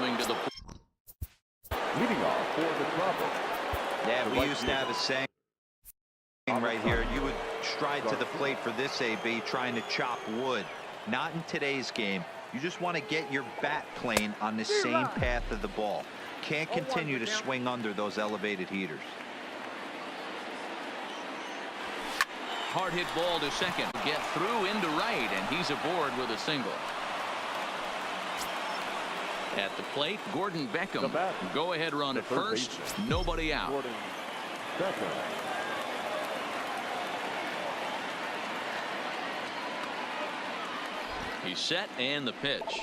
coming to the leading off for the Tropic. Yeah, we used to have a saying right here. You would stride to the plate for this AB, trying to chop wood. Not in today's game. You just want to get your bat plane on the same path of the ball. Can't continue to swing under those elevated heaters. hard hit ball to second. Get through into right, and he's aboard with a single. At the plate, Gordon Beckham. Go ahead run at first. Nobody out. Gordon Beckham. He's set, and the pitch.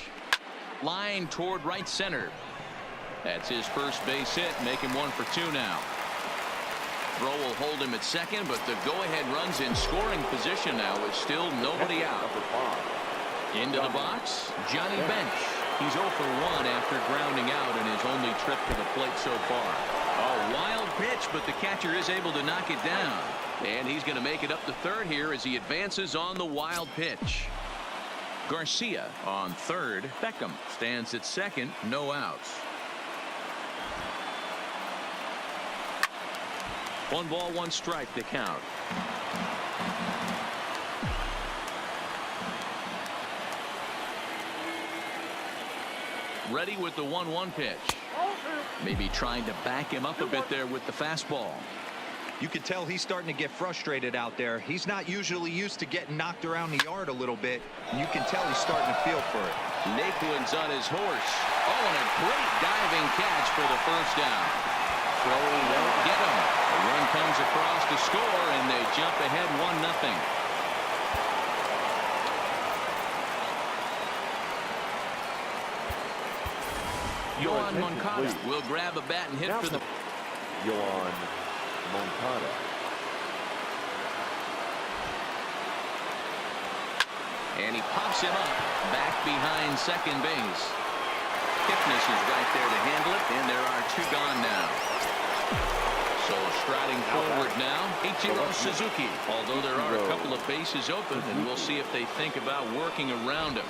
Line toward right center. That's his first base hit. Make him 1 for 2 now. Throw will hold him at second, but the go-ahead runs in scoring position now with still nobody out. Into the box, Johnny Bench. He's 0 for 1 after grounding out in his only trip to the plate so far. A wild pitch, but the catcher is able to knock it down. And he's going to make it up to third here as he advances on the wild pitch. Garcia on third. Beckham stands at second. No outs. 1 ball, 1 strike to count. Ready with the 1-1 pitch. Maybe trying to back him up a bit there with the fastball. You can tell he's starting to get frustrated out there. He's not usually used to getting knocked around the yard a little bit. You can tell he's starting to feel for it. Naquin's on his horse. Oh, and a great diving catch for the first down. Throw won't get him. The run comes across to score, and they jump ahead 1-0. Yohan Moncada will grab a bat and hit for the Yohan Moncada. And he pops him up back behind second base. Kipnis is right there to handle it, and there are 2 gone now. So striding forward now, Ichiro Suzuki. Although there are a couple of bases open, and we'll see if they think about working around him.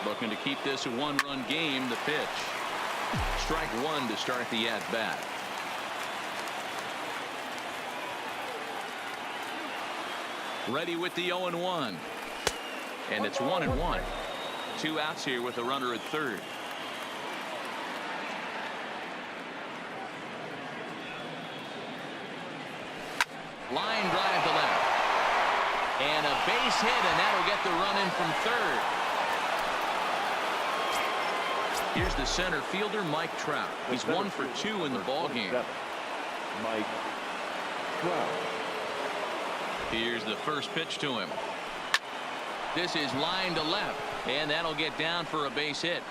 Looking to keep this a 1-run game. The pitch. Strike 1 to start the at-bat. Ready with the 0-1. And it's 1-1. 2 outs here with a runner at third. Line drive to left. And a base hit, and that'll get the run in from third. Here's the center fielder, Mike Trout. He's 1 for 2 in the ballgame. Mike Trout. Here's the first pitch to him. This is line to left, and that'll get down for a base hit.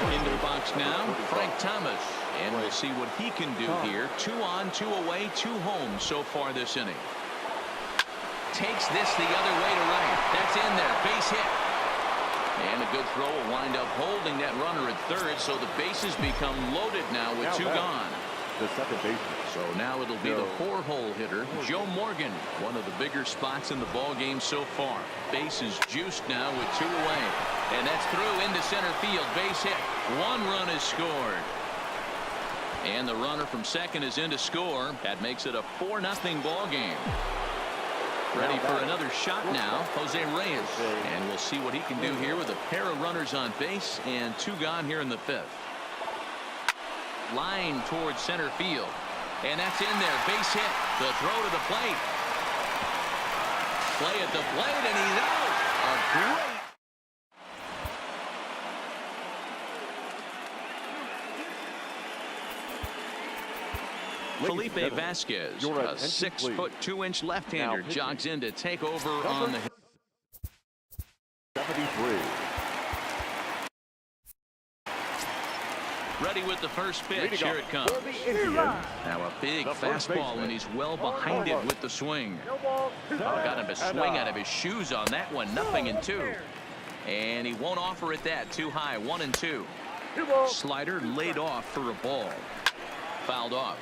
Into the box now, Frank Thomas. And we'll see what he can do here. 2 on, 2 away, 2 home so far this inning. Takes this the other way to right. That's in there. Base hit. And a good throw will wind up holding that runner at third, so the bases become loaded now with 2 gone. The second baseman. So now it'll be the 4-hole hitter, Joe Morgan. One of the bigger spots in the ball game so far. Bases juiced now with 2 away. And that's through into center field. Base hit. 1 run is scored. And the runner from second is in to score. That makes it a 4-0 ball game. Ready for another shot now, Jose Reyes. And we'll see what he can do here with a pair of runners on base and 2 gone here in the 5th. Line towards center field. And that's in there. Base hit. The throw to the plate. Play at the plate, and he's out. A great. Felipe Vasquez, a 6'2" left-hander, jogs in to take over on the 73. Ready with the first pitch. Here it comes. Now a big fastball, and he's well behind it with the swing. Oh, got him a swing out of his shoes on that one. 0-2. And he won't offer it that. Too high. 1-2. Slider laid off for a ball. Fouled off.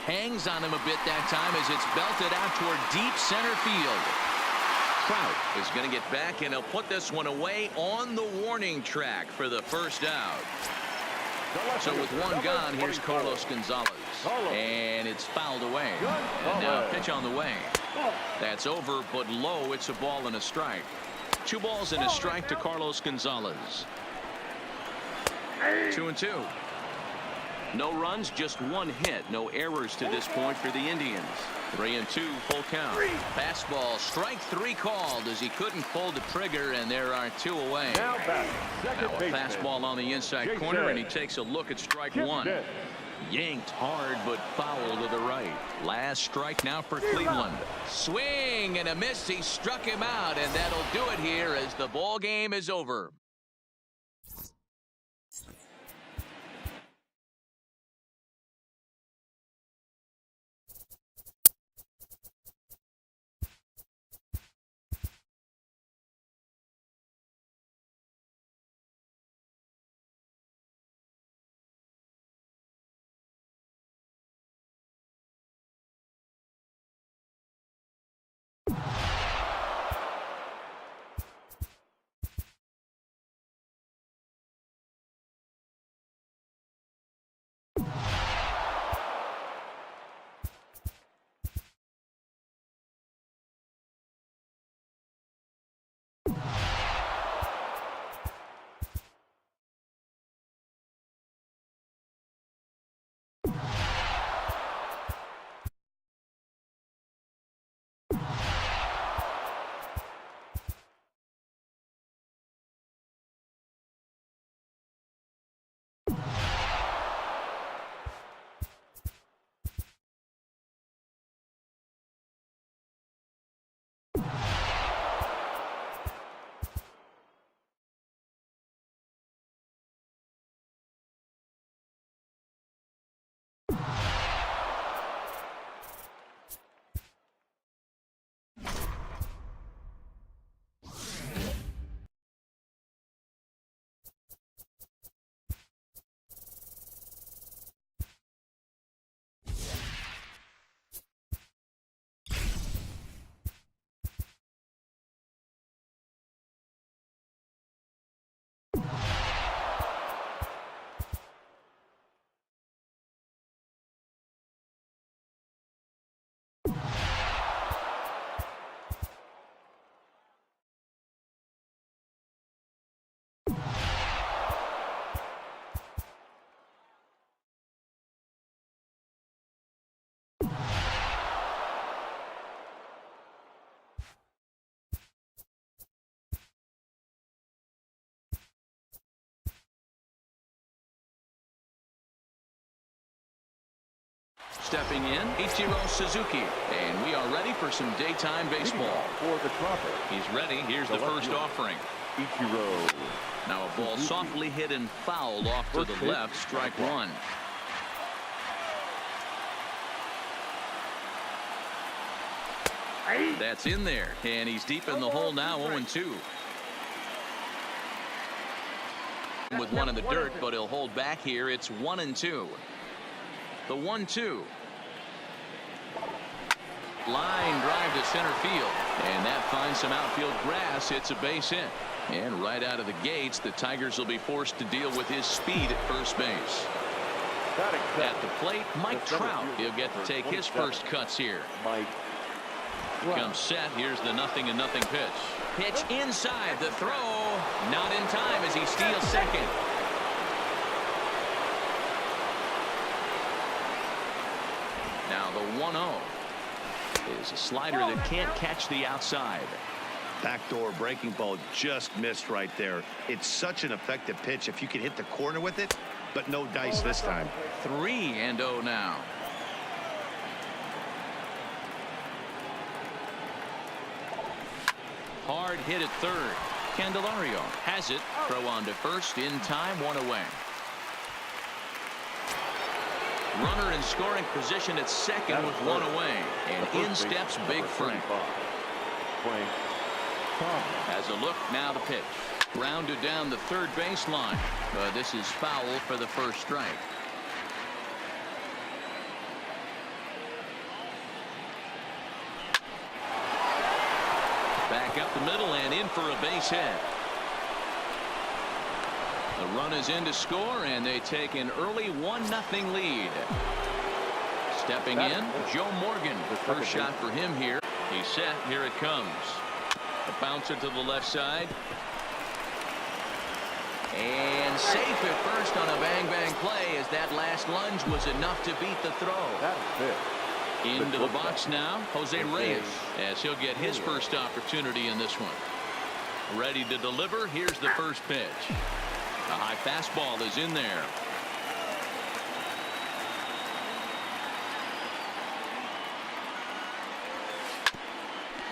hangs on him a bit that time as it's belted out toward deep center field. Trout is going to get back, and he'll put this one away on the warning track for the first out. So with one gone, here's Carlos Gonzalez. And it's fouled away. And now a pitch on the way. That's over, but low. It's a ball and a strike. 2 balls and a strike to Carlos Gonzalez. 2-2. No runs, just 1 hit. No errors to this point for the Indians. 3-2, full count. Fastball, strike 3 called as he couldn't pull the trigger, and there are 2 away. Now a fastball on the inside corner, and he takes a look at strike 1. Yanked hard, but foul to the right. Last strike now for Cleveland. Swing and a miss. He struck him out, and that'll do it here as the ball game is over. Stepping in, Ichiro Suzuki. And we are ready for some daytime baseball. For the dropper. He's ready. Here's the first offering. Ichiro. Now a ball softly hit and fouled off to the left. Strike 1. That's in there. And he's deep in the hole now, 0-2. With one in the dirt, but he'll hold back here. It's 1-2. The 1-2. Line drive to center field. And that finds some outfield grass. It's a base hit. And right out of the gates, the Tigers will be forced to deal with his speed at first base. At the plate, Mike Trout. He'll get to take his first cuts here. Comes set. Here's the 0-0 pitch. Pitch inside. The throw. Not in time as he steals second. Now the 1-0 is a slider that can't catch the outside. Backdoor breaking ball just missed right there. It's such an effective pitch if you can hit the corner with it, but no dice this time. 3-0 now. Hard hit at third. Candelario has it. Throw on to first in time, 1 away. Runner in scoring position at second with 1 away. And in steps Big Frank. Has a look, now the pitch. Rounded down the third baseline. This is foul for the first strike. Back up the middle and in for a base hit. The run is in to score, and they take an early 1-0 lead. Stepping in, Joe Morgan. First shot for him here. He's set. Here it comes. A bouncer to the left side. And safe at first on a bang-bang play, as that last lunge was enough to beat the throw. That's it. Into the box now, Jose Reyes, as he'll get his first opportunity in this one. Ready to deliver. Here's the first pitch. A high fastball is in there.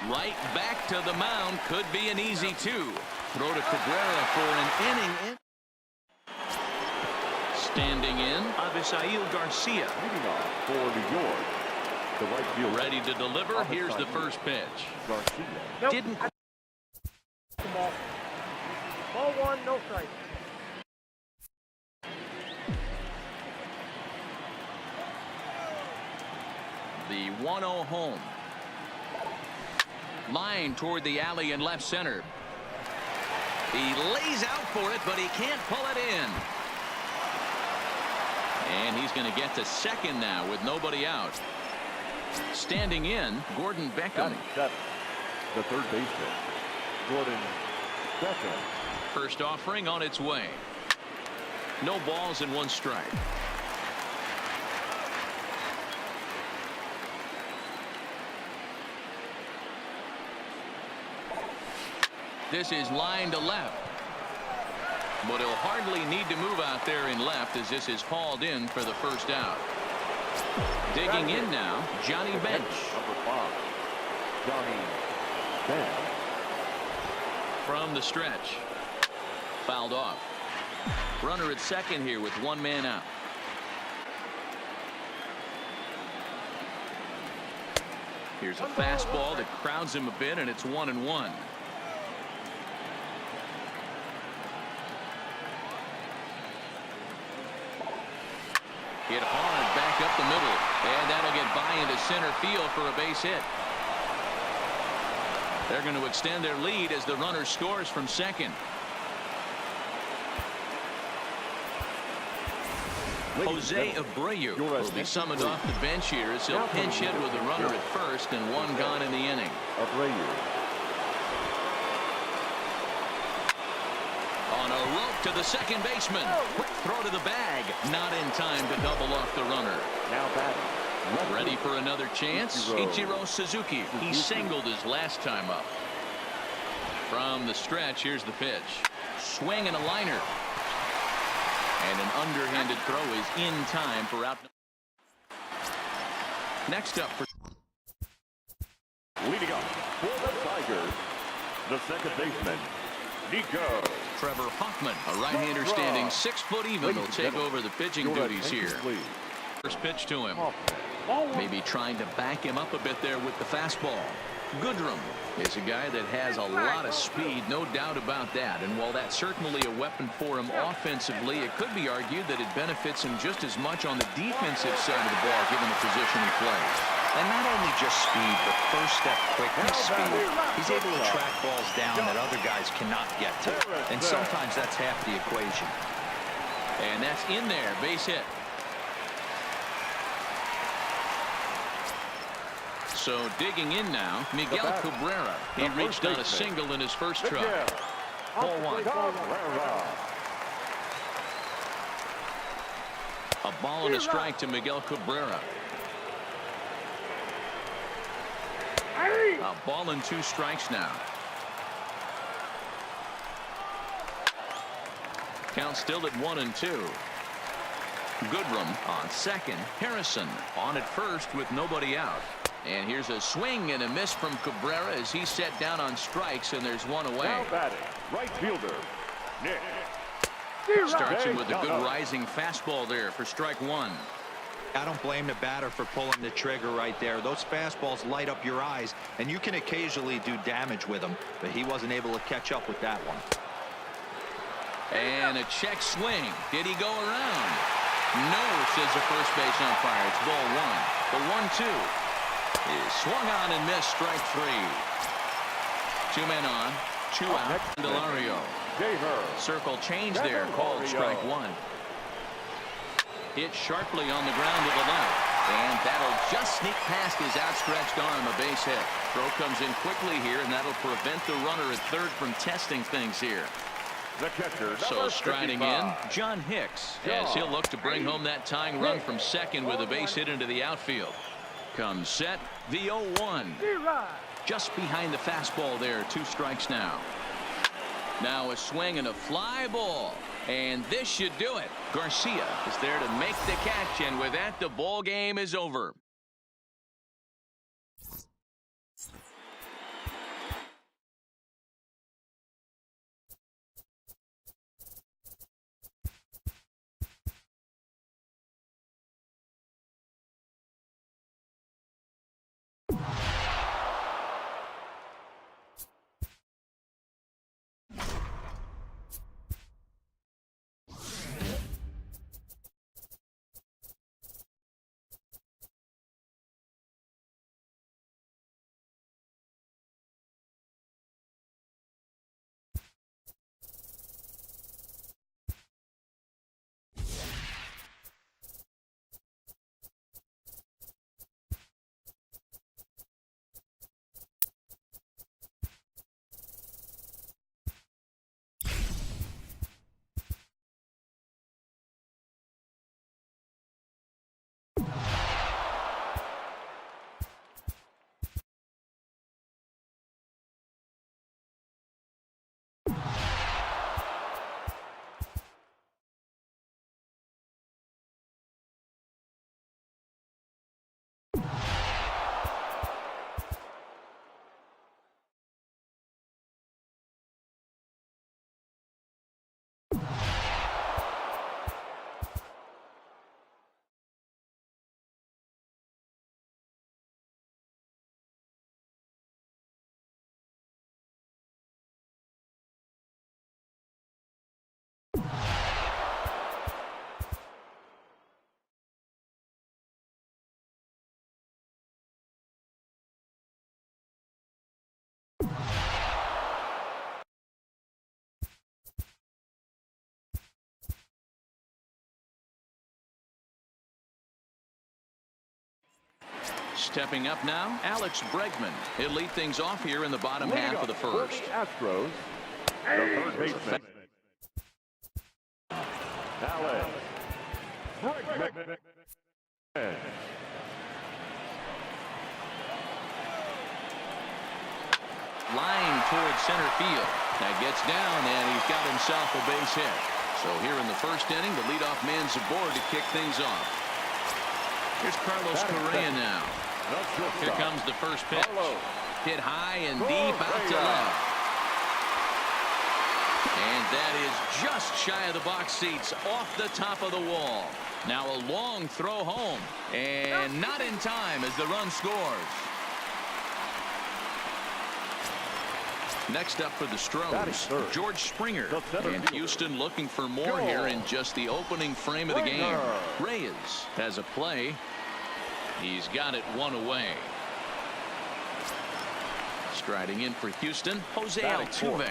Right back to the mound. Could be an easy two. Throw to Cabrera for an inning. Standing in, Avisail Garcia. Leading off for New York, the right fielder. Ready to deliver. Here's the first pitch. Garcia. Didn't. Ball one, no strike. The 1-0 home. Line toward the alley in left center. He lays out for it, but he can't pull it in. And he's going to get to second now with nobody out. Standing in, Gordon Beckham. The third baseman, Gordon Beckham. First offering on its way. No balls and one strike. This is line to left. But he'll hardly need to move out there in left, as this is hauled in for the first out. Digging in now, Johnny Bench. Number 5, Johnny Bench. From the stretch. Fouled off. Runner at second here with one man out. Here's a fastball that crowds him a bit, and it's 1-1. Hit hard back up the middle, and that'll get by into center field for a base hit. They're going to extend their lead as the runner scores from second. Jose Abreu will be summoned off the bench here, as he'll pinch hit with a runner at first and one gone in the inning. Abreu. On a rope to the second baseman. Quick throw to the bag. Not in time to double off the runner. Now batting. Ready for another chance? Ichiro Suzuki. He singled his last time up. From the stretch, here's the pitch. Swing and a liner. And an underhanded throw is in time for out. Next up for Leading up for the Tigers, the second baseman, Nico. Trevor Hoffman, a right-hander standing 6 foot even, will take over the pitching duties here. First pitch to him. Maybe trying to back him up a bit there with the fastball. Goodrum is a guy that has a lot of speed, no doubt about that. And while that's certainly a weapon for him offensively, it could be argued that it benefits him just as much on the defensive side of the ball, given the position he plays. And not only just speed, but first step quickness speed. He's able to track balls down that other guys cannot get to. And sometimes that's half the equation. And that's in there, base hit. So digging in now, Miguel Cabrera. He reached on a single in his first try. Ball one. A ball and a strike to Miguel Cabrera. A ball and 2 strikes now. Count still at 1-2. Goodrum on second. Harrison on at first with nobody out. And here's a swing and a miss from Cabrera as he's set down on strikes, and there's one away. Now batting, right fielder, Nick. Starts him with a good rising fastball there for strike 1. I don't blame the batter for pulling the trigger right there. Those fastballs light up your eyes, and you can occasionally do damage with them, but he wasn't able to catch up with that one. And a check swing. Did he go around? No, says the first base umpire. It's ball 1. The 1-2 is swung on and missed, strike 3. 2 men on, 2 out. Delario. Circle change there, called strike 1. Hit sharply on the ground to the left. And that'll just sneak past his outstretched arm, a base hit. Throw comes in quickly here, and that'll prevent the runner at third from testing things here. The catcher, So striding in, John Hicks, as he'll look to bring home that tying run from second with a base hit into the outfield. Comes set, the 0-1. Just behind the fastball there, 2 strikes now. Now a swing and a fly ball. And this should do it. Garcia is there to make the catch, and with that, the ball game is over. Stepping up now, Alex Bregman. He'll lead things off here in the bottom half of the first. Astros, the third baseman, Alex Bregman. Line towards center field. That gets down, and he's got himself a base hit. So here in the first inning, the leadoff man's aboard to kick things off. Here's Carlos Correa now. Here comes the first pitch. Hit high and deep out to left. And that is just shy of the box seats, off the top of the wall. Now a long throw home, and not in time as the run scores. Next up for the Stros, George Springer. And Houston looking for more here in just the opening frame of the game. Reyes has a play. He's got it one away. Striding in for Houston, Jose Altuve.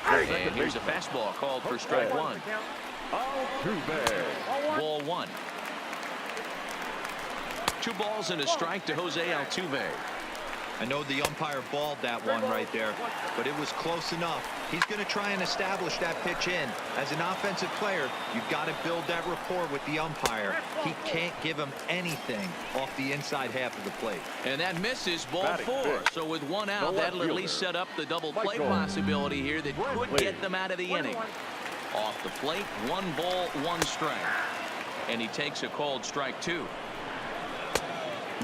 And here's a fastball called for strike 1. Ball 1. 2 balls and a strike to Jose Altuve. I know the umpire balled that one right there, but it was close enough. He's going to try and establish that pitch in. As an offensive player, you've got to build that rapport with the umpire. He can't give him anything off the inside half of the plate. And that misses ball 4. So with 1 out, that'll at least set up the double play possibility here that could get them out of the inning. Off the plate, 1 ball, 1 strike. And he takes a called strike 2.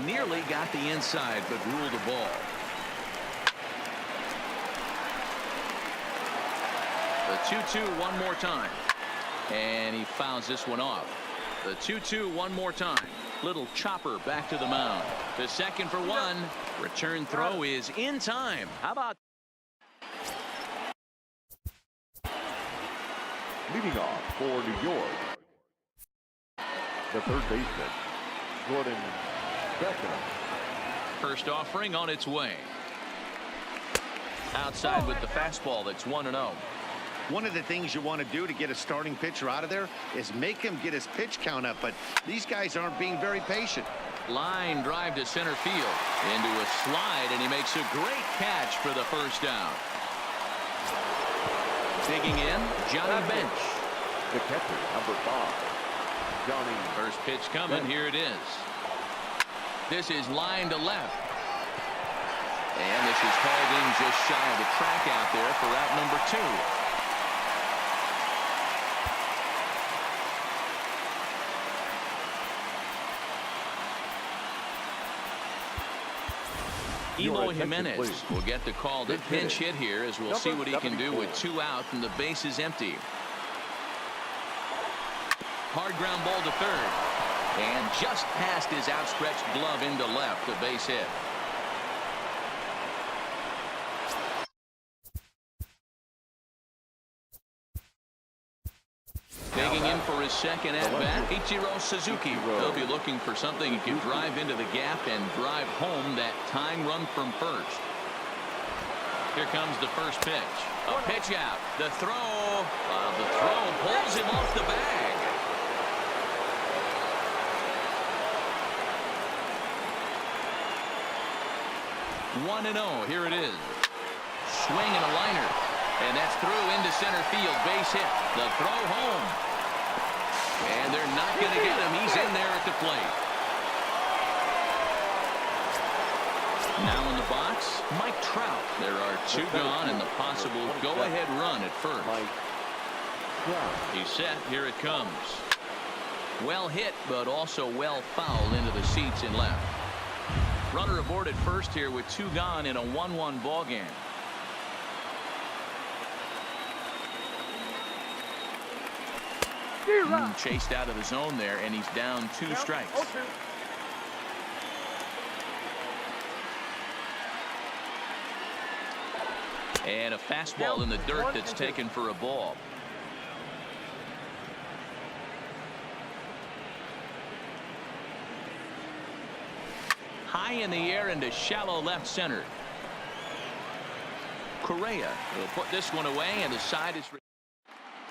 Nearly got the inside, but ruled the ball. The 2-2 one more time. And he fouls this one off. The 2-2 one more time. Little chopper back to the mound. The second for 1. Return throw is in time. How about... Leading off for New York, the third baseman, Jordan Beckham. First offering on its way. Outside with the fastball. That's 1-0. One of the things you want to do to get a starting pitcher out of there is make him get his pitch count up, but these guys aren't being very patient. Line drive to center field. Into a slide, and he makes a great catch for the first down. Digging in, Johnny Bench. The catcher, number 5, Johnny. First pitch coming. Here it is. This is line to left. And this is called in just shy of the track out there for out number 2. Eloy Jimenez will get the call to pinch hit here, as we'll see what he can do with 2 out and the base is empty. Hard ground ball to third. And just past his outstretched glove into left, the base hit. Taking in for his second at-bat, Ichiro Suzuki. He'll be looking for something he can drive into the gap and drive home that tying run from first. Here comes the first pitch. A pitch out. The throw. The throw pulls him off the bag. One and 0. Here it is. Swing and a liner. And that's through into center field. Base hit. The throw home. And they're not going to get him. He's in there at the plate. Now in the box, Mike Trout. There are 2 gone and the possible go-ahead run at first. He's set. Here it comes. Well hit, but also well fouled into the seats in left. Runner aboard at first here with 2 gone in a 1-1 ball game. Chased out of the zone there, and he's down 2 strikes. And a fastball in the dirt that's taken for a ball. High in the air into shallow left center. Correa will put this one away, and the side is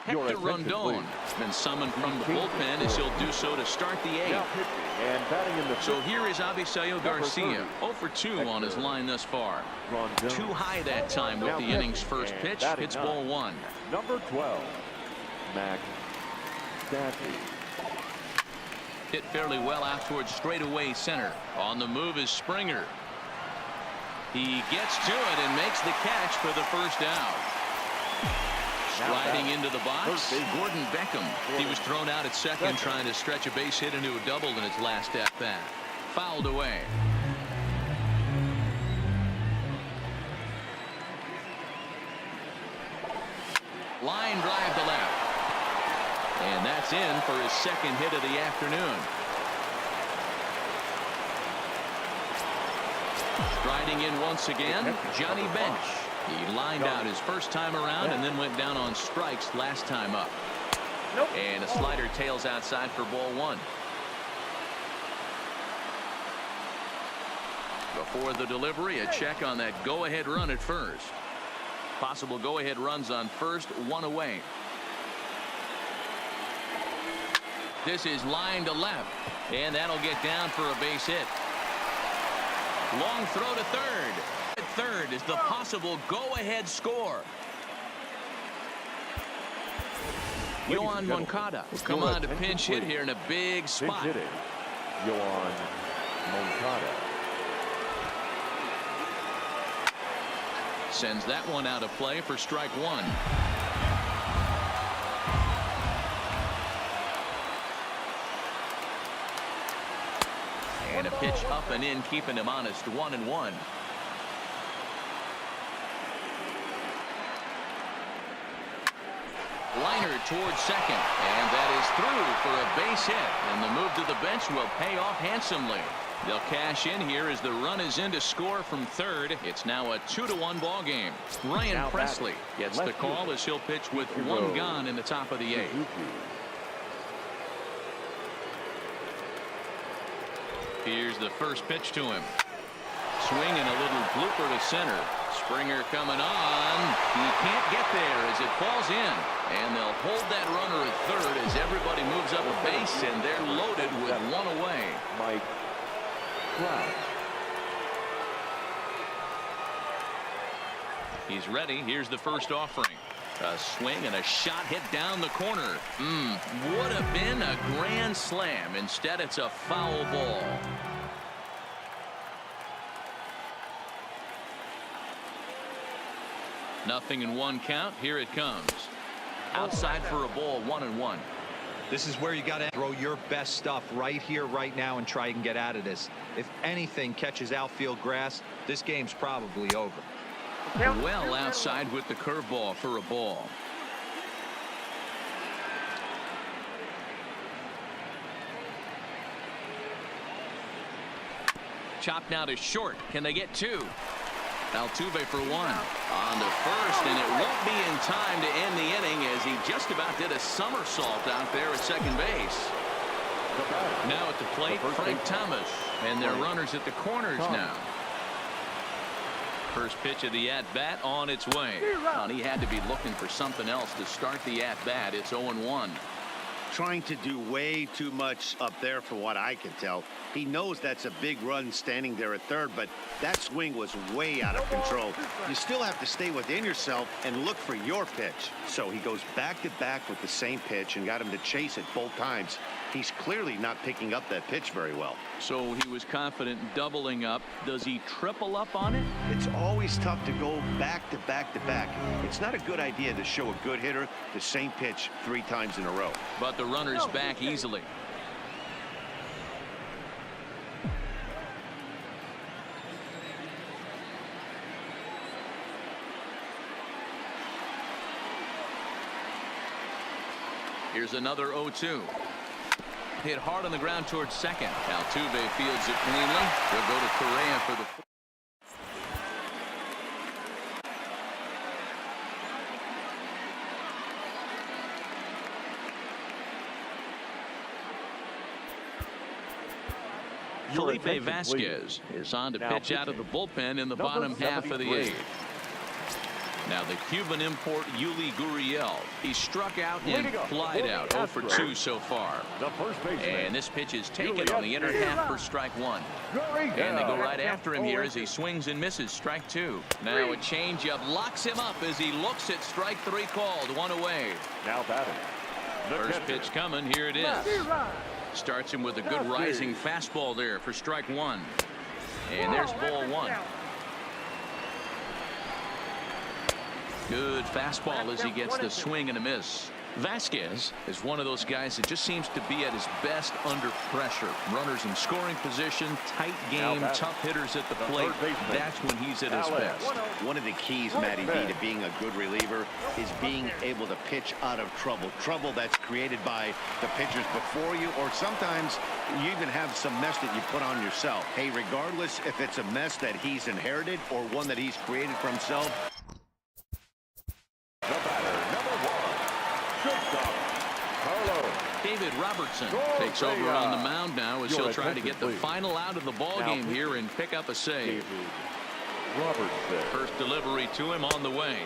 Hector Rondon been summoned from the bullpen, as he'll do so to start the 8th. So here is Avisayo Garcia, 0 for 2 on his line thus far. Too high that time with the inning's first pitch. It's ball 1. Number 12, Max Stassi. Hit fairly well out towards straightaway center. On the move is Springer. He gets to it and makes the catch for the first out. Sliding into the box, Gordon Beckham. He was thrown out at second trying to stretch a base hit into a double in his last at-bat. Fouled away. Line drive to left. And that's in for his second hit of the afternoon. Striding in once again, Johnny Bench. He lined out his first time around and then went down on strikes last time up. And a slider tails outside for ball 1. Before the delivery, a check on that go-ahead run at first. Possible go-ahead runs on first, 1 away. This is line to left, and that'll get down for a base hit. Long throw to third. At third is the possible go-ahead score. Yohan Moncada will come on to pinch hit here in a big spot. Pinch hitting, Yohan Moncada. Sends that one out of play for strike 1. And a pitch up and in, keeping him honest, 1-1. Liner towards second, and that is through for a base hit, and the move to the bench will pay off handsomely. They'll cash in here as the run is in to score from third. It's now a 2-1 ball game. Ryan Presley gets the call as he'll pitch with 1 gone in the top of the 8th. Here's the first pitch to him. Swing and a little blooper to center. Springer coming on. He can't get there as it falls in. And they'll hold that runner at third as everybody moves up a base, and they're loaded with one away. Mike Trout. He's ready. Here's the first offering. A swing and a shot hit down the corner. Would have been a grand slam. Instead, it's a foul ball. Nothing in one count. Here it comes. Outside for a ball, 1-1. This is where you got to throw your best stuff right here, right now, and try and get out of this. If anything catches outfield grass, this game's probably over. Well outside with the curveball for a ball. Chopped now to short. Can they get two? Altuve for one. On to first, and it won't be in time to end the inning as he just about did a somersault out there at second base. Now at the plate, Frank Thomas. And their runners at the corners now. First pitch of the at-bat on its way. And he had to be looking for something else to start the at-bat. It's 0-1. Trying to do way too much up there for what I can tell. He knows that's a big run standing there at third, but that swing was way out of control. You still have to stay within yourself and look for your pitch. So he goes back to back with the same pitch and got him to chase it both times. He's clearly not picking up that pitch very well. So he was confident doubling up. Does he triple up on it? It's always tough to go back to back to back. It's not a good idea to show a good hitter the same pitch 3 times in a row. But the runner's back easily. Here's another 0-2. Hit hard on the ground towards second. Altuve fields it cleanly. They'll go to Correa for the Felipe Vasquez is on to pitch out of the bullpen in the bottom half of the 8th. Now the Cuban import Yuli Gurriel. He struck out and flied out. 0 for 2 so far. And this pitch is taken on the inner half for strike 1. And they go right after him here as he swings and misses. Strike 2. Now a changeup locks him up as he looks at strike 3 called. 1 away. Now batting. First pitch coming. Here it is. Starts him with a good rising fastball there for strike 1. And there's ball 1. Good fastball as he gets the swing and a miss. Vasquez is one of those guys that just seems to be at his best under pressure. Runners in scoring position, tight game, tough hitters at the plate. That's when he's at his best. One of the keys, Matty B, to being a good reliever is being able to pitch out of trouble. Trouble that's created by the pitchers before you, or sometimes you even have some mess that you put on yourself. Hey, regardless if it's a mess that he's inherited or one that he's created for himself, David Robertson takes over on the mound now as he'll try to get the final out of the ball game here and pick up a save. First delivery to him on the way.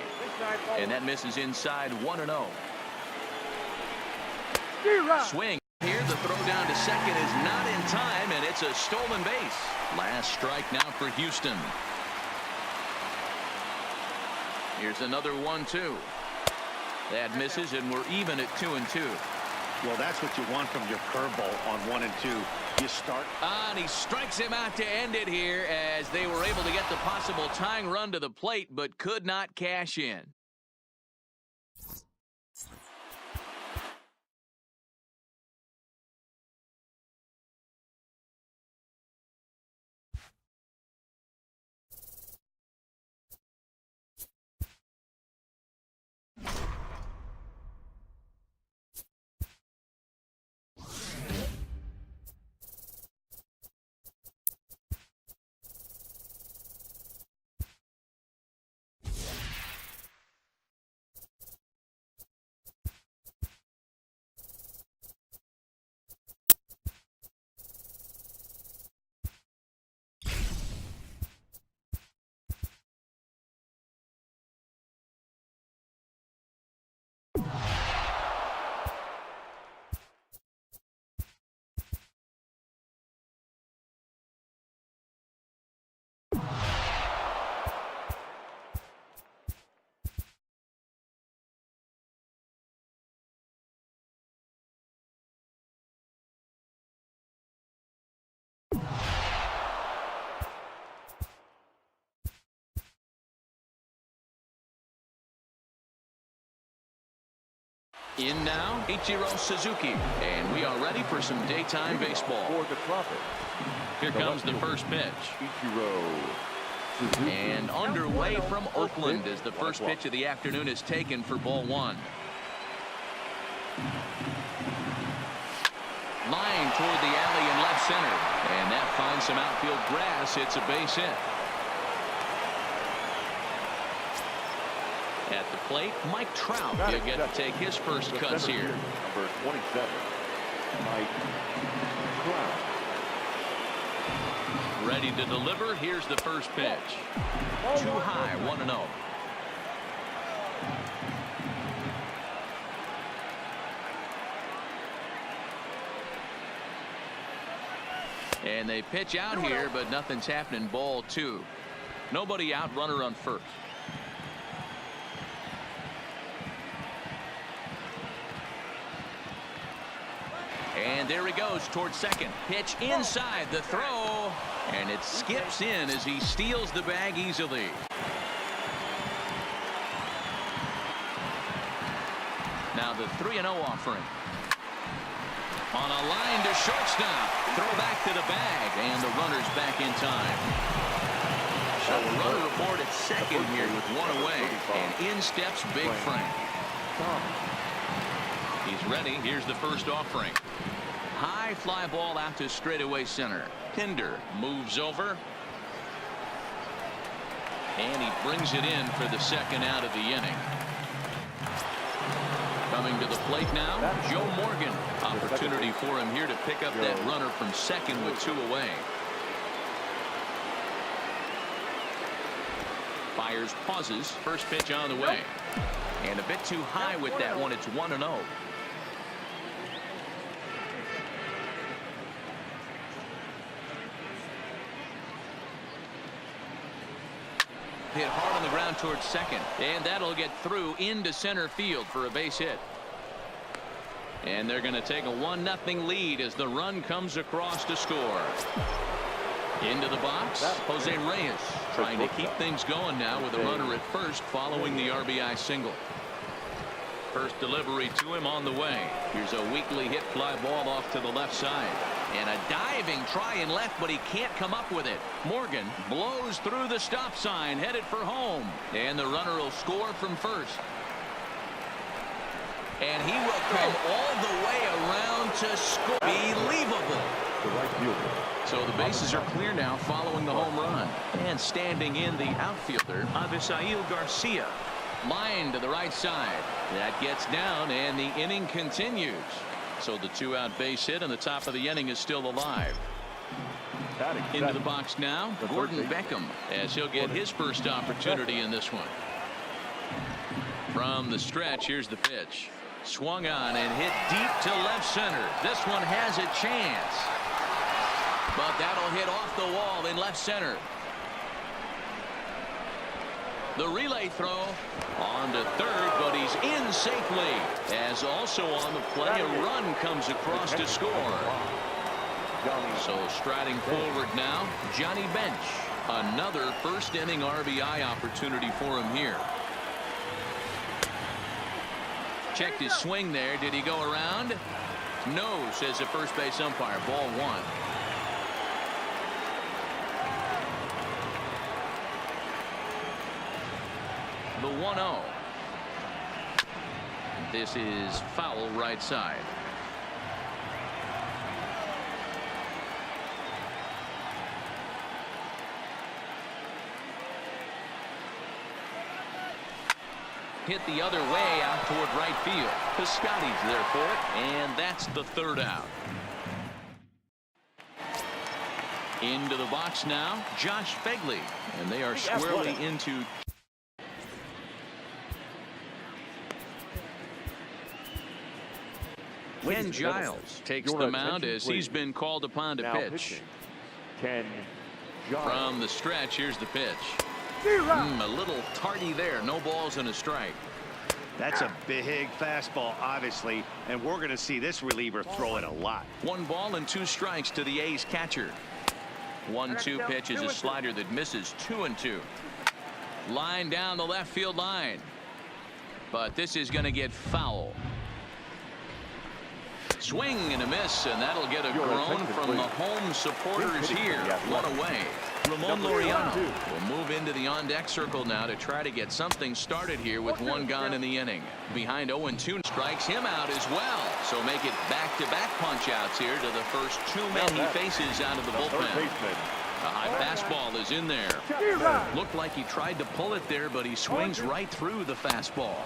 And that misses inside 1-0. Swing here. The throw down to second is not in time, and it's a stolen base. Last strike now for Houston. Here's another 1-2. That misses, and we're even at 2-2. well, that's what you want from your curveball on 1 and 2. You start. And he strikes him out to end it here as they were able to get the possible tying run to the plate, but could not cash in. In now, Ichiro Suzuki. And we are ready for some daytime baseball. For the Tropics. Here comes the first pitch. Ichiro Suzuki. And underway from Oakland as the first pitch of the afternoon is taken for ball one. Line toward the alley in left center. And that finds some outfield grass. It's a base hit. At the plate, Mike Trout. He'll get to take his first cuts here. Number 27, Mike Trout. Ready to deliver. Here's the first pitch. Too high, 1-0. And they pitch out here, but nothing's happening. Ball two. Nobody out, runner on first. And there he goes towards second. Pitch inside the throw. And it skips in as he steals the bag easily. Now the 3-0 offering. On a line to shortstop. Throw back to the bag. And the runner's back in time. So a runner aboard at second here with one away. And in steps Big Frank. He's ready. Here's the first offering. High fly ball out to straightaway center. Pinder moves over. And he brings it in for the second out of the inning. Coming to the plate now, Joe Morgan. Opportunity for him here to pick up that runner from second with two away. Fires, pauses. First pitch on the way. And a bit too high with that one. It's 1-0. Hit hard on the ground towards second. And that'll get through into center field for a base hit. And they're going to take a 1-0 lead as the run comes across to score. Into the box, Jose Reyes trying to keep things going now with a runner at first following the RBI single. First delivery to him on the way. Here's a weakly hit fly ball off to the left side. And a diving try in left, but he can't come up with it. Morgan blows through the stop sign, headed for home. And the runner will score from first. And he will come all the way around to score. Unbelievable. So the bases are clear now following the home run. And standing in the outfielder, Avisail Garcia. Line to the right side. That gets down, and the inning continues. So the two-out base hit on the top of the inning is still alive. Into the box now, Gordon Beckham, as he'll get his first opportunity in this one. From the stretch, here's the pitch. Swung on and hit deep to left center. This one has a chance. But that'll hit off the wall in left center. The relay throw on to third, but he's in safely. As also on the play, a run comes across to score. So striding forward now, Johnny Bench. Another first inning RBI opportunity for him here. Checked his swing there. Did he go around? No, says the first base umpire. Ball one. The 1-0. This is foul right side. Hit the other way out toward right field. Piscotty's there for it, and that's the third out. Into the box now, Josh Begley, and they are squarely into. Ken Giles takes the mound as he's been called upon to pitch. Ken Giles. From the stretch, here's the pitch. A little tardy there. No balls and a strike. That's a big fastball, obviously, and we're going to see this reliever throw it a lot. 1 ball and 2 strikes to the A's catcher. 1-2 pitch is a slider that misses. 2-2. Line down the left field line. But this is going to get foul. Swing and a miss, and that'll get a groan from the home supporters here. One away. Ramon Laureano will move into the on-deck circle now to try to get something started here with one gone in the inning. Behind 0-2 strikes him out as well. So make it back-to-back punch-outs here to the first two men he faces out of the bullpen. A high fastball is in there. Looked like he tried to pull it there, but he swings right through the fastball.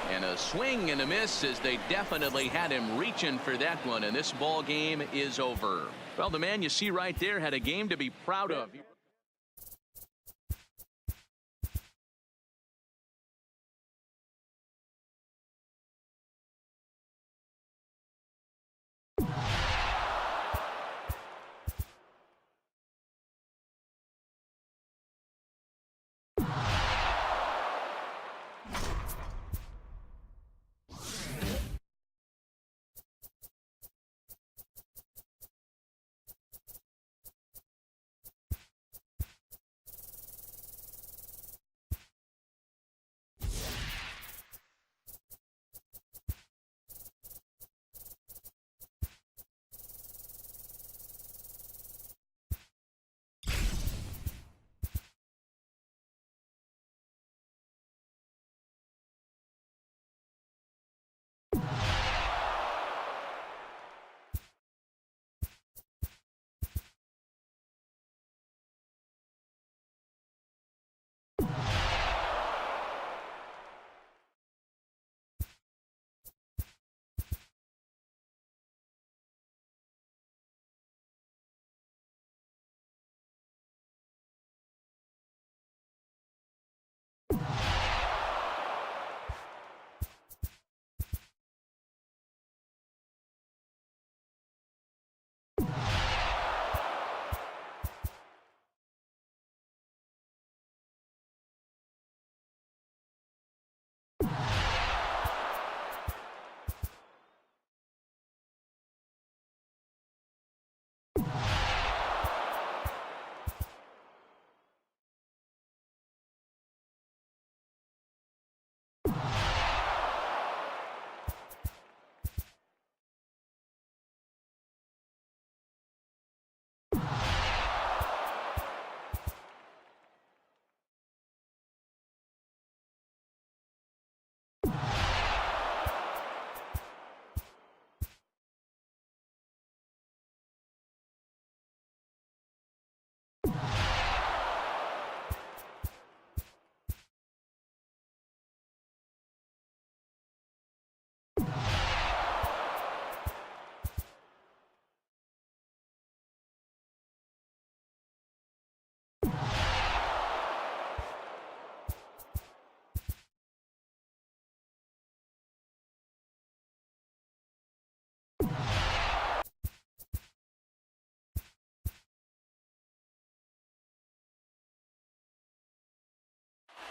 And a swing and a miss, as they definitely had him reaching for that one, and this ball game is over. Well, the man you see right there had a game to be proud of.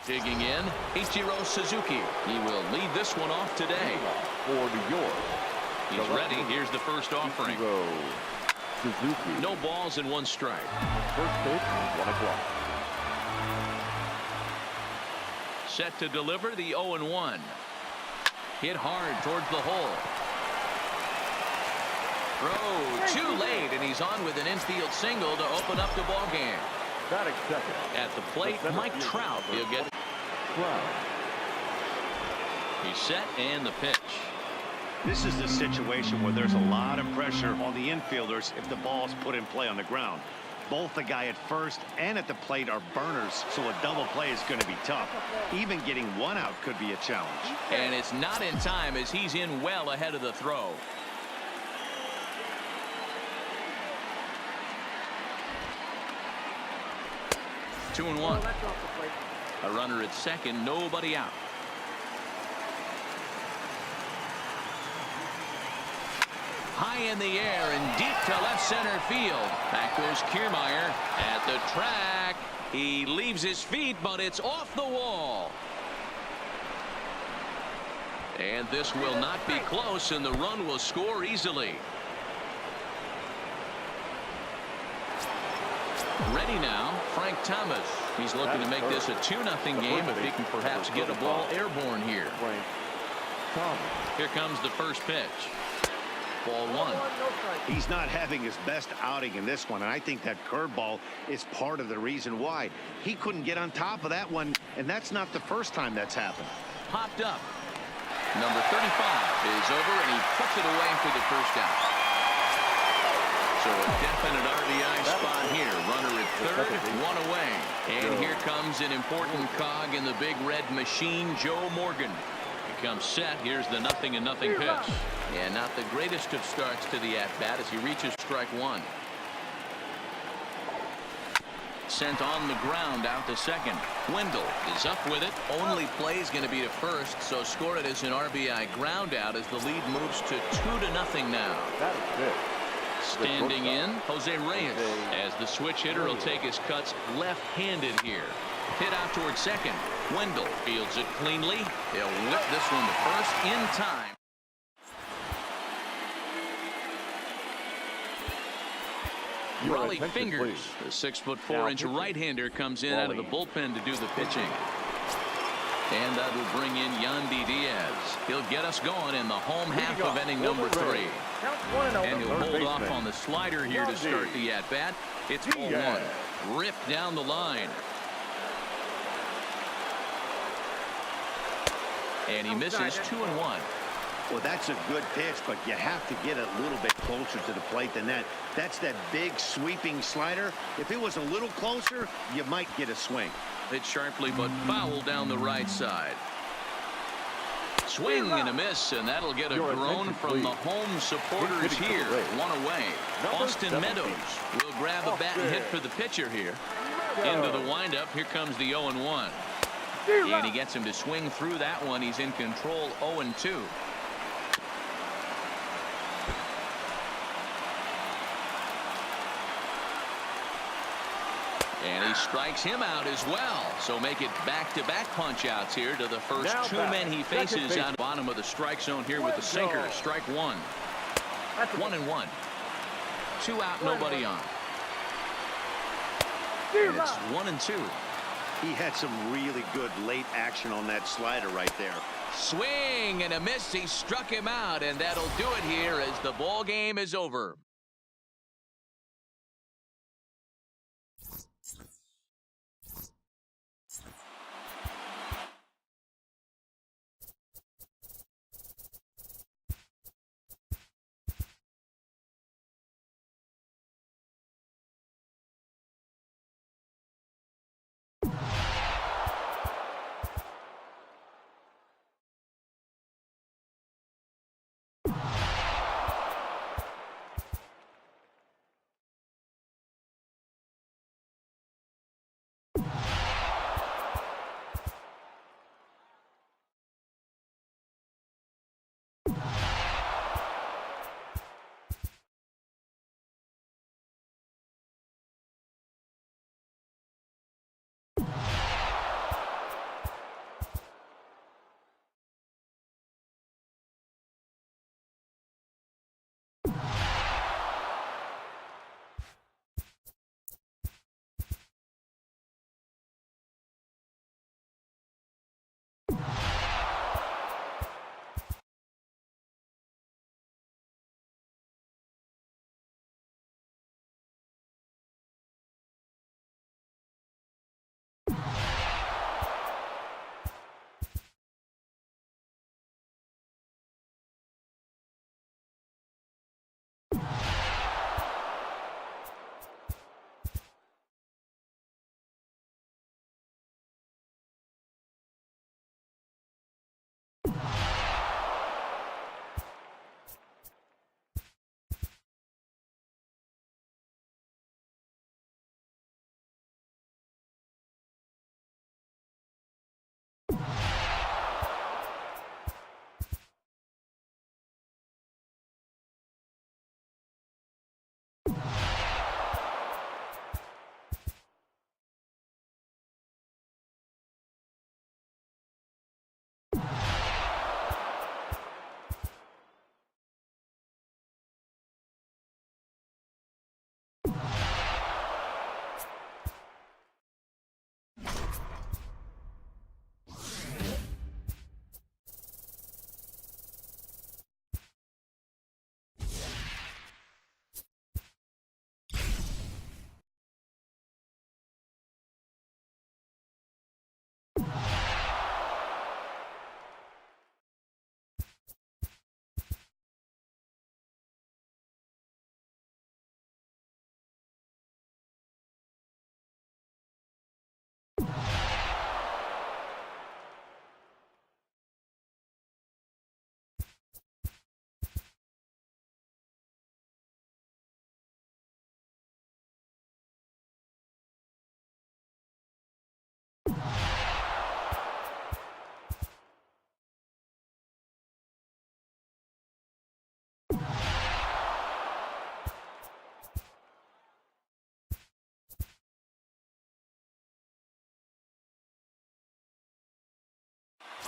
Digging in, Ichiro Suzuki. He will lead this one off today. For New York. He's ready. Here's the first offering. Suzuki. No balls and one strike. First pitch, 1 o'clock. Set to deliver the 0-1. Hit hard towards the hole. Throw too late, and he's on with an infield single to open up the ball game. Batting second. At the plate, Mike Trout. He'll get. He's set and the pitch. This is the situation where there's a lot of pressure on the infielders if the ball's put in play on the ground. Both the guy at first and at the plate are burners, so a double play is going to be tough. Even getting one out could be a challenge. And it's not in time, as he's in well ahead of the throw. Two and one. A runner at second, nobody out. High in the air and deep to left center field. Back goes Kiermaier at the track. He leaves his feet, but it's off the wall. And this will not be close, and the run will score easily. Ready now, Frank Thomas. He's looking to make this a 2-0 game if he can perhaps get a ball airborne here. Here comes the first pitch. Ball one. No strike. He's not having his best outing in this one, and I think that curveball is part of the reason why. He couldn't get on top of that one, and that's not the first time that's happened. Popped up. Number 35 is over, and he puts it away for the first out. So a definite RBI spot here. Runner at third, one away. And here comes an important cog in the big red machine, Joe Morgan. He comes set. Here's the 0-0 pitch. And not the greatest of starts to the at-bat as he reaches strike one. Sent on the ground out to second. Wendell is up with it. Only play is going to be to first, so score it as an RBI ground out as the lead moves to 2-0 now. That is it. Standing in, Jose Reyes, as the switch hitter will take his cuts left-handed here. Hit out towards second. Wendell fields it cleanly. He'll whip this one to first in time. Raleigh Fingers, the 6'4" right-hander, comes in out of the bullpen to do the pitching. And that will bring in Yandy Diaz. He'll get us going in the home half of inning number 3. And he'll hold off on the slider here to start the at-bat. It's ball one. Ripped down the line. And he misses 2-1. Well, that's a good pitch, but you have to get a little bit closer to the plate than that. That's that big sweeping slider. If it was a little closer, you might get a swing. Hit sharply, but foul down the right side. Swing and a miss, and that'll get a groan from the home supporters here. One away. Austin Meadows will grab a bat and hit for the pitcher here. Into the windup. Here comes the 0-1. And he gets him to swing through that one. He's in control 0-2. And he strikes him out as well. So make it back-to-back punch-outs here to the first two men he faces on the bottom of the strike zone here with the sinker. Strike one. 1-1. 2 out, nobody on. And it's 1-2. He had some really good late action on that slider right there. Swing and a miss. He struck him out, and that'll do it here as the ball game is over.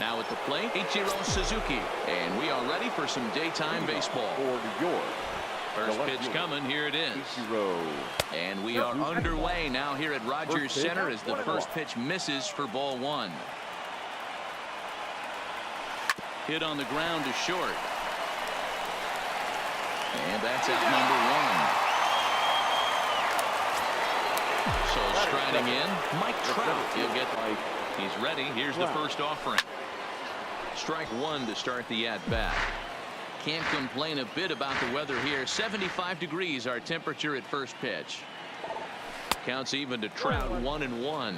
Now at the plate, Ichiro Suzuki. And we are ready for some daytime baseball. For New York. First pitch coming. Here it is. And we are underway now here at Rogers Center as the first pitch misses for ball one. Hit on the ground to short. And that's out number one. So striding in, Mike Trout. He'll get. He's ready. Here's the first offering. Strike one to start the at-bat. Can't complain a bit about the weather here. 75 degrees our temperature at first pitch. Counts even to Trout, 1-1.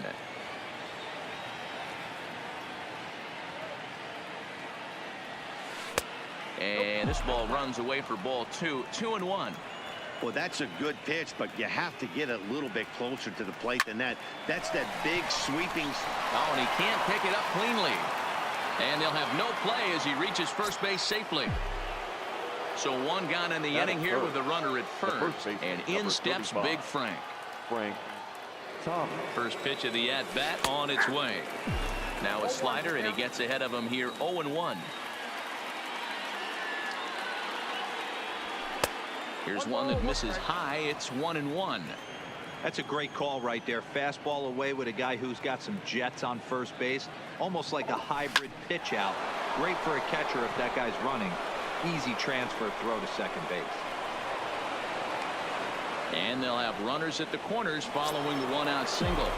And this ball runs away for ball two. 2-1. Well, that's a good pitch, but you have to get a little bit closer to the plate than that. That's that big sweeping. Oh, and he can't pick it up cleanly. And they'll have no play as he reaches first base safely. So one gone in the inning here with a runner at first. And in steps Big Frank. First pitch of the at-bat on its way. Now a slider, and he gets ahead of him here, 0-1. Here's one that misses high. It's 1-1. That's a great call right there. Fastball away with a guy who's got some jets on first base. Almost like a hybrid pitch out. Great for a catcher if that guy's running. Easy transfer throw to second base. And they'll have runners at the corners following the one-out single.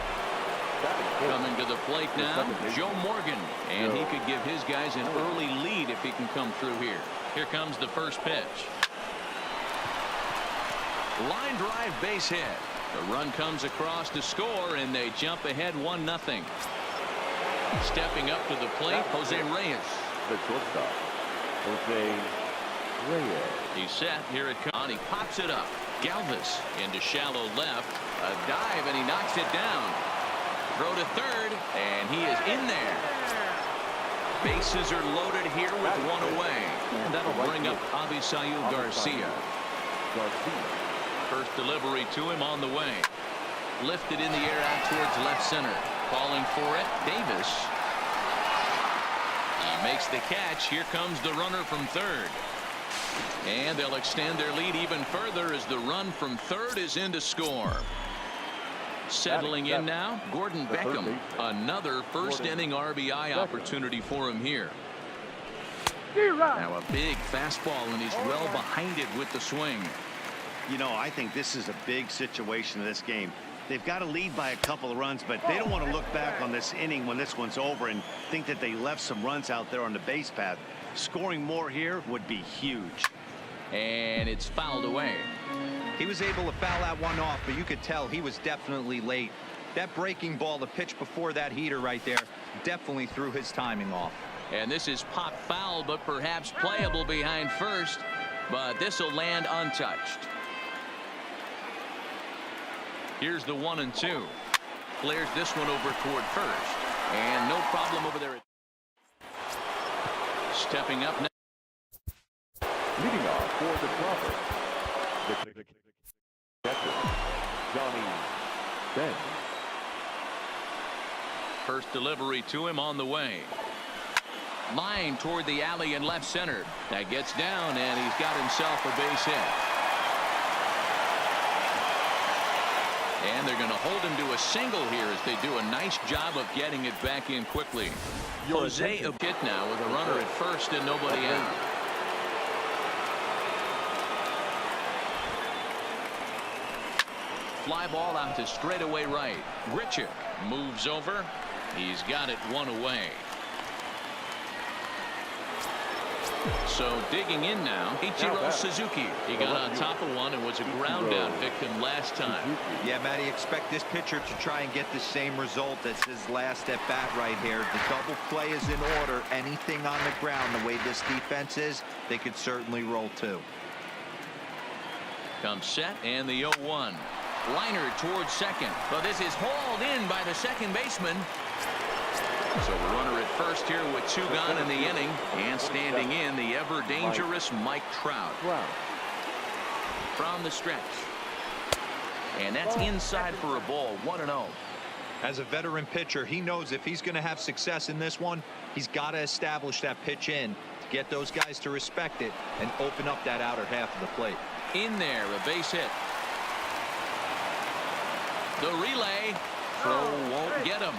Coming to the plate now, Joe Morgan. And he could give his guys an early lead if he can come through here. Here comes the first pitch. Line drive base hit. The run comes across to score, and they jump ahead 1-0. Stepping up to the plate, Jose Reyes. The shortstop, Jose Reyes. He's set. Here it comes. He pops it up. Galvis into shallow left. A dive, and he knocks it down. Throw to third, and he is in there. Bases are loaded here with one away. And that'll bring up Avisail Garcia. First delivery to him on the way. Lifted in the air out towards left center. Calling for it, Davis. He makes the catch. Here comes the runner from third. And they'll extend their lead even further as the run from third is in to score. Settling in now, Gordon Beckham. Another first inning RBI opportunity for him here. Now a big fastball, and he's well behind it with the swing. You know, I think this is a big situation in this game. They've got to lead by a couple of runs, but they don't want to look back on this inning when this one's over and think that they left some runs out there on the base path. Scoring more here would be huge. And it's fouled away. He was able to foul that one off, but you could tell he was definitely late. That breaking ball, the pitch before that heater right there, definitely threw his timing off. And this is pop foul, but perhaps playable behind first. But this will land untouched. Here's the 1-2. Flares this one over toward first. And no problem over there. Stepping up now. Leading off for the dropper. The catcher, Johnny Ben. First delivery to him on the way. Line toward the alley in left center. That gets down, and he's got himself a base hit. And they're going to hold him to a single here as they do a nice job of getting it back in quickly. Jose a hit now with a runner at first and nobody out. Fly ball out to straightaway right. Grichuk moves over. He's got it one away. So digging in now, Ichiro Suzuki. He got on top of one and was a ground out victim last time. Yeah, Matty, expect this pitcher to try and get the same result as his last at bat right here. The double play is in order. Anything on the ground, the way this defense is, they could certainly roll too. Comes set and the 0-1. Liner towards second, but this is hauled in by the second baseman. So the runner at first here with two gone in the inning, and standing in the ever dangerous Mike Trout. From the stretch. And that's inside for a ball, 1-0. As a veteran pitcher, he knows if he's going to have success in this one, he's got to establish that pitch in to get those guys to respect it and open up that outer half of the plate. In there, a base hit. The relay. Throw won't get him.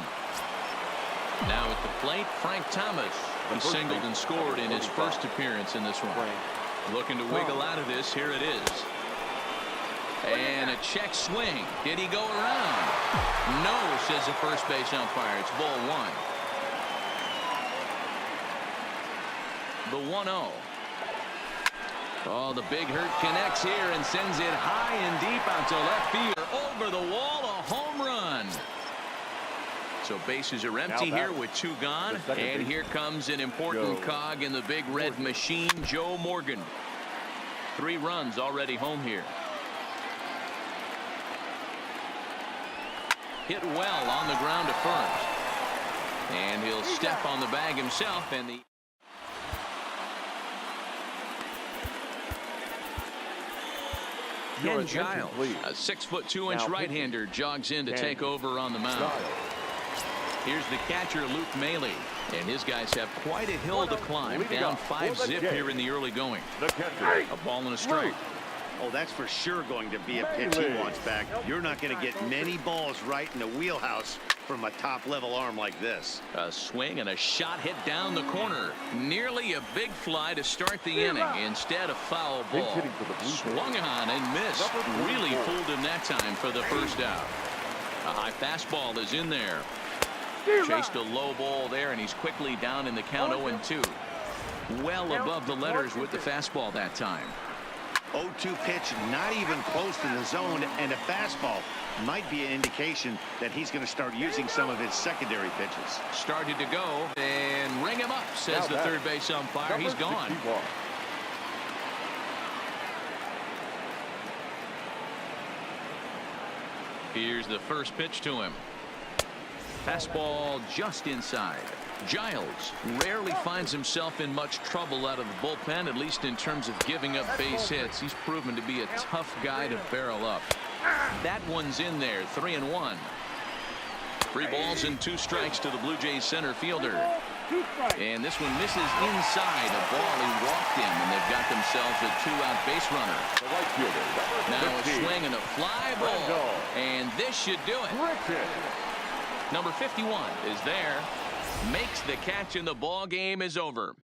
Now at the plate, Frank Thomas. He singled and scored in his first appearance in this one. Looking to wiggle out of this. Here it is. And a check swing. Did he go around? No, says the first base umpire. It's ball one. The 1-0. Oh, the big hurt connects here and sends it high and deep out to left field. Over the wall, a home run. So bases are empty here with two gone. And here comes an important cog in the big red machine, Joe Morgan. 3 runs already home here. Hit well on the ground to first. And he'll step on the bag himself. And the Ken Giles, a 6'2" right-hander, jogs in to take over on the mound. Here's the catcher, Luke Maley, and his guys have quite a hill to climb. Down 5-zip here in the early going. A ball and a strike. Oh, that's for sure going to be a pitch he wants back. You're not going to get many balls right in the wheelhouse from a top-level arm like this. A swing and a shot hit down the corner. Nearly a big fly to start the inning. Instead, a foul ball. Swung on and missed. Really fooled him that time for the first out. A high fastball is in there. Chased a low ball there, and he's quickly down in the count 0-2. Well above the letters with the fastball that time. 0-2 pitch, not even close to the zone, and a fastball might be an indication that he's going to start using some of his secondary pitches. Started to go, and ring him up, says the third base umpire. He's gone. Here's the first pitch to him. Fastball just inside. Giles rarely finds himself in much trouble out of the bullpen, at least in terms of giving up base hits. He's proven to be a tough guy to barrel up. That one's in there, 3-1. 3 balls and 2 strikes to the Blue Jays center fielder. And this one misses inside. A ball he walked in, and they've got themselves a 2-out base runner. Now a swing and a fly ball. And this should do it. Number 51 is there. Makes the catch, and the ball game is over.